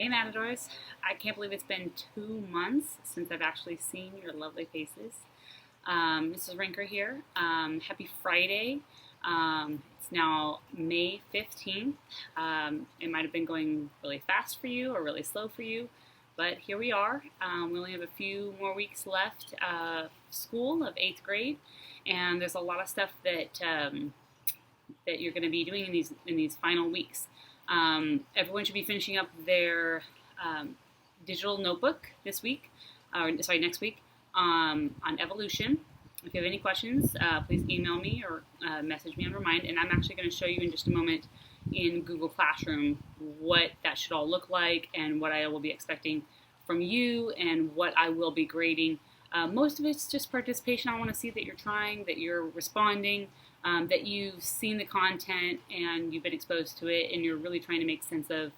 Hey Matadors, I can't believe it's been 2 months since I've actually seen your lovely faces. Mrs. Rinker here. Happy Friday. It's now May 15th. It might have been going really fast for you or really slow for you, but here we are. We only have a few more weeks left of school of 8th grade, and there's a lot of stuff that you're going to be doing in these final weeks. Everyone should be finishing up their digital notebook this week, next week, on evolution. If you have any questions, please email me or message me on Remind, and I'm actually going to show you in just a moment in Google Classroom what that should all look like and what I will be expecting from you and what I will be grading. Most of it's just participation. I want to see that you're trying, that you're responding, that you've seen the content and you've been exposed to it, and you're really trying to make sense of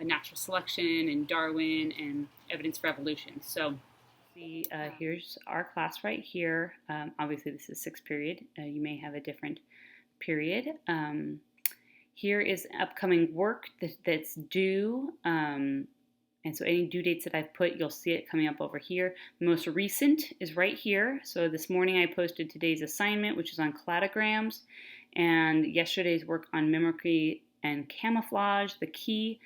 natural selection and Darwin and evidence for evolution. So, here's our class right here. Obviously, this is sixth period. You may have a different period. Here is upcoming work that's due. And so any due dates that I've put, you'll see it coming up over here. The most recent is right here. So this morning I posted today's assignment, which is on cladograms, and yesterday's work on mimicry and camouflage, the key.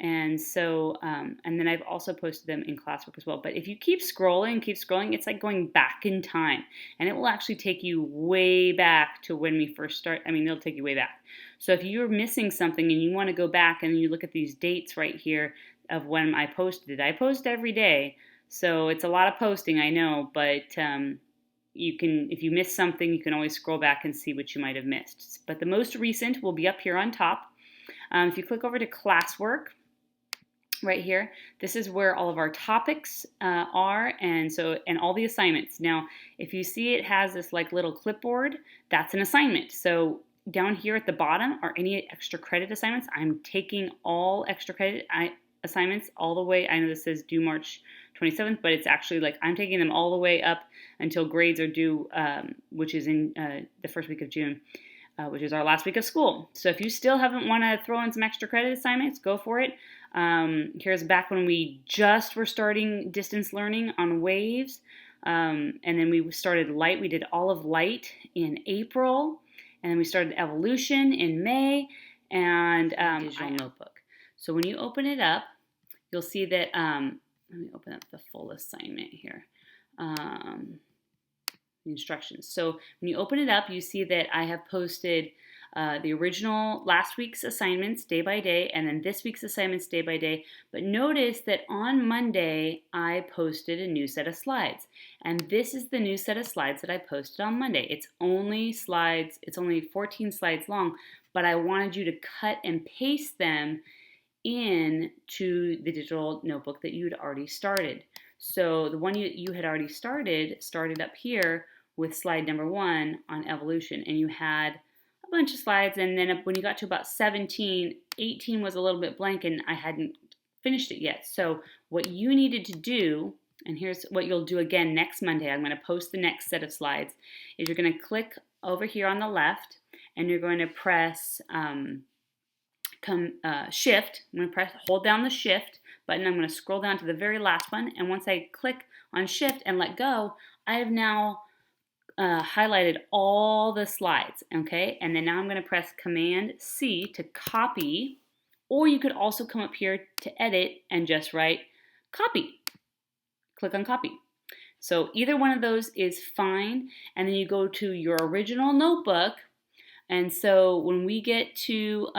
And so, and then I've also posted them in classwork as well. But if you keep scrolling, it's like going back in time. And it will actually take you way back to when we first start. I mean, it'll take you way back. So if you're missing something and you want to go back and you look at these dates right here of when I posted it. I post every day, so it's a lot of posting, I know, but you can, if you miss something, you can always scroll back and see what you might have missed. But the most recent will be up here on top. If you click over to classwork, right here, this is where all of our topics are, and all the assignments. Now, if you see it has this like little clipboard, that's an assignment. So down here at the bottom are any extra credit assignments. I'm taking all extra credit assignments all the way. I know this says due March 27th, but it's actually like I'm taking them all the way up until grades are due, which is in the first week of June, which is our last week of school. So if you still haven't want to throw in some extra credit assignments, go for it. Here's back when we just were starting distance learning on waves, and then we started light. We did all of light in April, and then we started evolution in May, and digital notebook. So when you open it up, you'll see that, let me open up the full assignment here, the instructions. So when you open it up, you see that I have posted the original last week's assignments day by day, and then this week's assignments day by day. But notice that on Monday, I posted a new set of slides. And this is the new set of slides that I posted on Monday. It's only 14 slides long, but I wanted you to cut and paste them into the digital notebook that you had already started. So the one you had already started up here with slide number 1 on evolution, and you had a bunch of slides, and then when you got to about 17, 18 was a little bit blank and I hadn't finished it yet. So what you needed to do, and here's what you'll do again next Monday, I'm going to post the next set of slides, is you're going to click over here on the left and you're going to press Shift. I'm going to hold down the Shift button. I'm going to scroll down to the very last one, and once I click on Shift and let go, I have now highlighted all the slides, okay? And then now I'm going to press Command C to copy, or you could also come up here to edit and just write copy. Click on copy. So either one of those is fine, and then you go to your original notebook. And so when we get to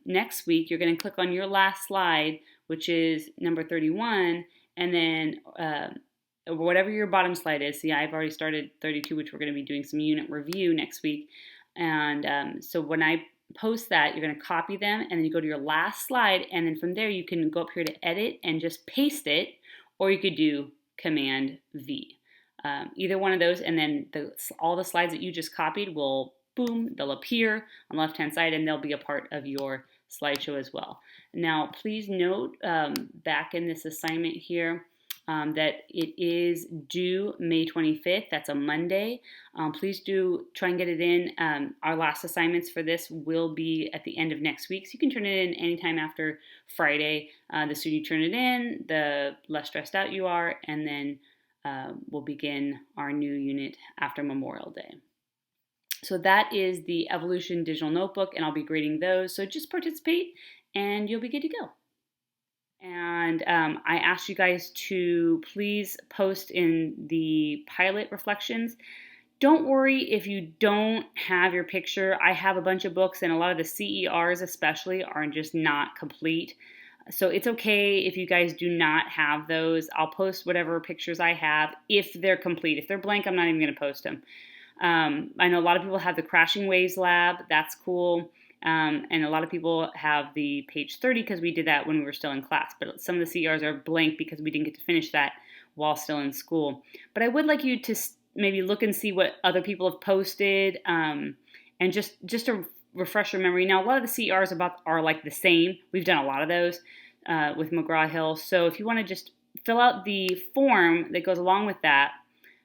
next week, you're going to click on your last slide, which is number 31, and then whatever your bottom slide is. See, I've already started 32, which we're going to be doing some unit review next week. And so when I post that, you're going to copy them, and then you go to your last slide, and then from there you can go up here to edit and just paste it, or you could do Command V. Either one of those, and then all the slides that you just copied will boom, they'll appear on the left-hand side, and they'll be a part of your slideshow as well. Now, please note back in this assignment here, that it is due May 25th. That's a Monday. Please do try and get it in. Our last assignments for this will be at the end of next week, so you can turn it in anytime after Friday. The sooner you turn it in, the less stressed out you are, and then we'll begin our new unit after Memorial Day. So that is the Evolution Digital Notebook, and I'll be grading those. So just participate, and you'll be good to go. And I asked you guys to please post in the pilot reflections. Don't worry if you don't have your picture. I have a bunch of books, and a lot of the CERs especially are just not complete. So it's okay if you guys do not have those. I'll post whatever pictures I have if they're complete. If they're blank, I'm not even going to post them. I know a lot of people have the Crashing Waves Lab. That's cool. And a lot of people have the page 30 because we did that when we were still in class. But some of the CERs are blank because we didn't get to finish that while still in school. But I would like you to maybe look and see what other people have posted, and just to refresh your memory. Now, a lot of the CERs are like the same. We've done a lot of those with McGraw-Hill. So if you want to just fill out the form that goes along with that.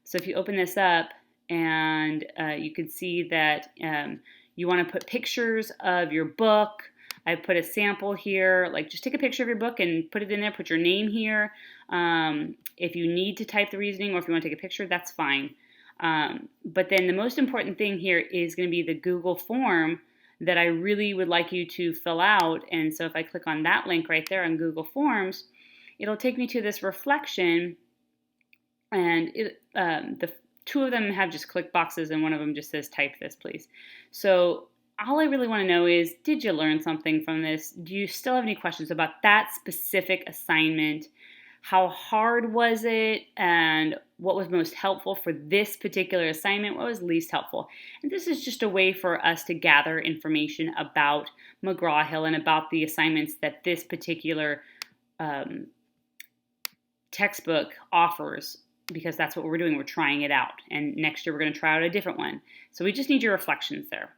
So if you open this up, and you can see that you want to put pictures of your book. I put a sample here, like just take a picture of your book and put it in there, put your name here. If you need to type the reasoning or if you want to take a picture, that's fine. But then the most important thing here is going to be the Google form that I really would like you to fill out. And so if I click on that link right there on Google Forms, it'll take me to this reflection, and the two of them have just click boxes, and one of them just says, type this, please. So all I really want to know is, did you learn something from this? Do you still have any questions about that specific assignment? How hard was it? And what was most helpful for this particular assignment? What was least helpful? And this is just a way for us to gather information about McGraw-Hill and about the assignments that this particular textbook offers, because that's what we're doing. We're trying it out. And next year we're going to try out a different one. So we just need your reflections there.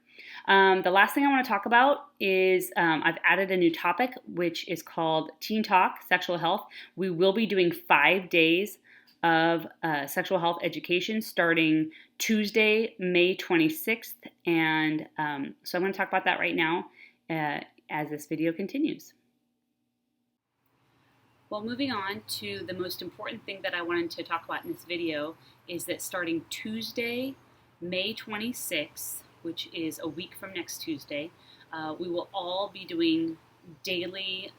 The last thing I want to talk about is I've added a new topic, which is called Teen Talk, Sexual Health. We will be doing 5 days of sexual health education starting Tuesday, May 26th. And so I'm going to talk about that right now as this video continues. Well, moving on to the most important thing that I wanted to talk about in this video is that starting Tuesday, May 26th, which is a week from next Tuesday, we will all be doing daily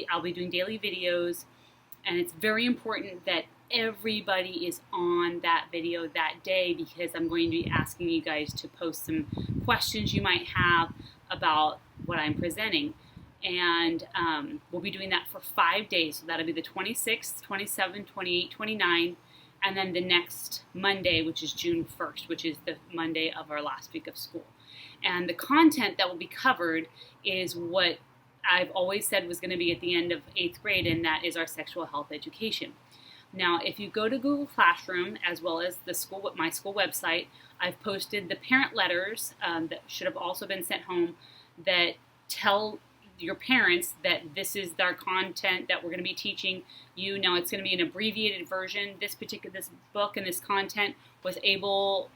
I'll be doing daily videos, and it's very important that everybody is on that video that day, because I'm going to be asking you guys to post some questions you might have about what I'm presenting. And we'll be doing that for 5 days. So that'll be the 26th, 27th, 28th, 29th, and then the next Monday, which is June 1st, which is the Monday of our last week of school. And the content that will be covered is what I've always said was going to be at the end of 8th grade, and that is our sexual health education. Now, if you go to Google Classroom, as well as my school website, I've posted the parent letters that should have also been sent home that tell your parents that this is our content that we're going to be teaching you. Now, it's going to be an abbreviated version. This book and this content was able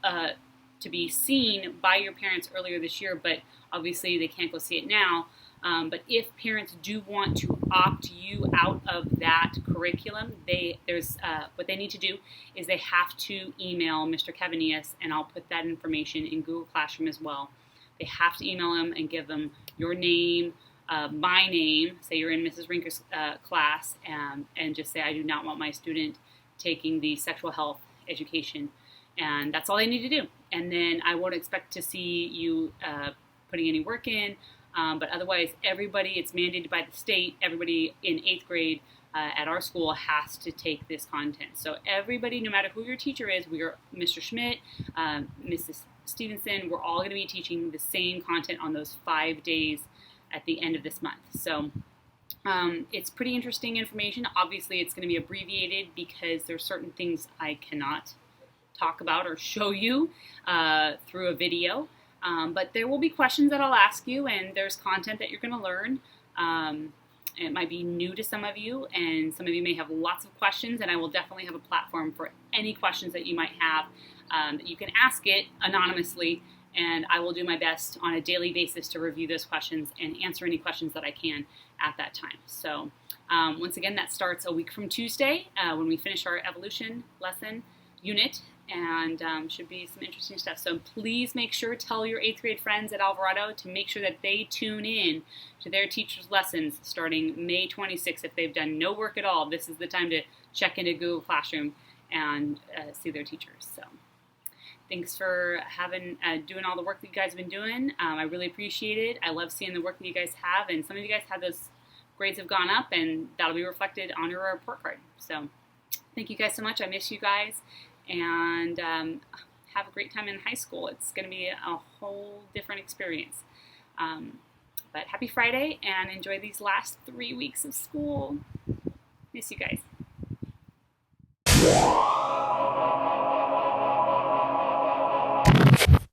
to be seen by your parents earlier this year, but obviously they can't go see it now. But if parents do want to opt you out of that curriculum, what they need to do is they have to email Mr. Cavanius, and I'll put that information in Google Classroom as well. They have to email him and give them your name, my name, say you're in Mrs. Rinker's class, and just say, I do not want my student taking the sexual health education. And that's all they need to do. And then I won't expect to see you putting any work in. But otherwise, everybody, it's mandated by the state, everybody in 8th grade at our school has to take this content. So everybody, no matter who your teacher is, Mr. Schmidt, Mrs. Stevenson, we're all going to be teaching the same content on those 5 days at the end of this month. So it's pretty interesting information. Obviously, it's going to be abbreviated because there's certain things I cannot talk about or show you through a video. But there will be questions that I'll ask you, and there's content that you're going to learn. It might be new to some of you, and some of you may have lots of questions, and I will definitely have a platform for any questions that you might have. You can ask it anonymously, and I will do my best on a daily basis to review those questions and answer any questions that I can at that time. So once again, that starts a week from Tuesday when we finish our evolution lesson unit, and should be some interesting stuff. So please make sure to tell your 8th grade friends at Alvarado to make sure that they tune in to their teacher's lessons starting May 26th. If they've done no work at all, this is the time to check into Google Classroom and see their teachers. So thanks for doing all the work that you guys have been doing. I really appreciate it. I love seeing the work that you guys have, and some of you guys have those grades have gone up, and that'll be reflected on your report card. So thank you guys so much. I miss you guys. And have a great time in high school. It's going to be a whole different experience. But happy Friday, and enjoy these last 3 weeks of school. Miss you guys.